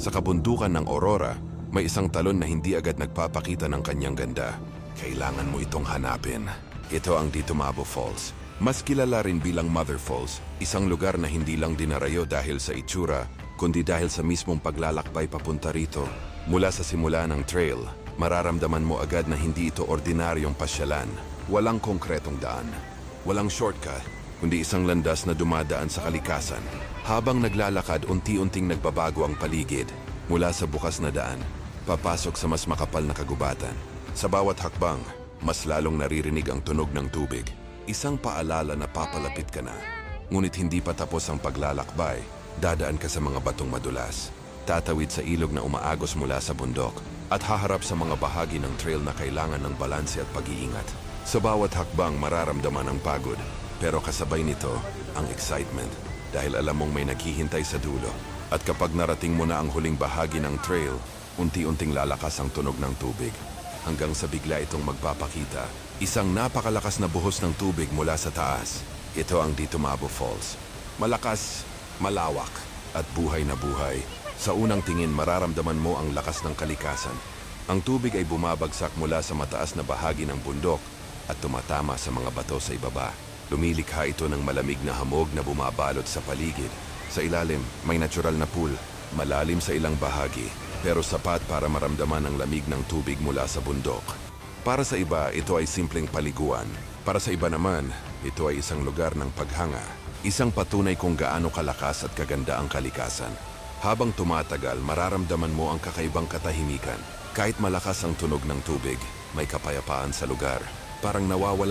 Sa kabundukan ng Aurora, may isang talon na hindi agad nagpapakita ng kanyang ganda. Kailangan mo itong hanapin. Ito ang Ditumabo Falls. Mas kilala rin bilang Mother Falls, isang lugar na hindi lang dinarayo dahil sa itsura, kundi dahil sa mismong paglalakbay papunta rito. Mula sa simula ng trail, mararamdaman mo agad na hindi ito ordinaryong pasyalan. Walang konkretong daan. Walang shortcut, kundi isang landas na dumadaan sa kalikasan. Habang naglalakad, unti-unting nagbabago ang paligid. Mula sa bukas na daan, papasok sa mas makapal na kagubatan. Sa bawat hakbang, mas lalong naririnig ang tunog ng tubig. Isang paalala na papalapit ka na. Ngunit hindi pa tapos ang paglalakbay, dadaan ka sa mga batong madulas. Tatawid sa ilog na umaagos mula sa bundok at haharap sa mga bahagi ng trail na kailangan ng balanse at pag-iingat. Sa bawat hakbang mararamdaman ang pagod, pero kasabay nito ang excitement dahil alam mong may naghihintay sa dulo. At kapag narating mo na ang huling bahagi ng trail, unti-unting lalakas ang tunog ng tubig. Hanggang sa bigla itong magpapakita, isang napakalakas na buhos ng tubig mula sa taas. Ito ang Ditumabo Falls. Malakas, malawak, at buhay na buhay. Sa unang tingin mararamdaman mo ang lakas ng kalikasan. Ang tubig ay bumabagsak mula sa mataas na bahagi ng bundok at tumatama sa mga bato sa ibaba. Lumilikha ito ng malamig na hamog na bumabalot sa paligid. Sa ilalim, may natural na pool, malalim sa ilang bahagi, pero sapat para maramdaman ang lamig ng tubig mula sa bundok. Para sa iba, ito ay simpleng paliguan. Para sa iba naman, ito ay isang lugar ng paghanga. Isang patunay kung gaano kalakas at kaganda ang kalikasan. Habang tumatagal, mararamdaman mo ang kakaibang katahimikan. Kahit malakas ang tunog ng tubig, may kapayapaan sa lugar. Parang nawawala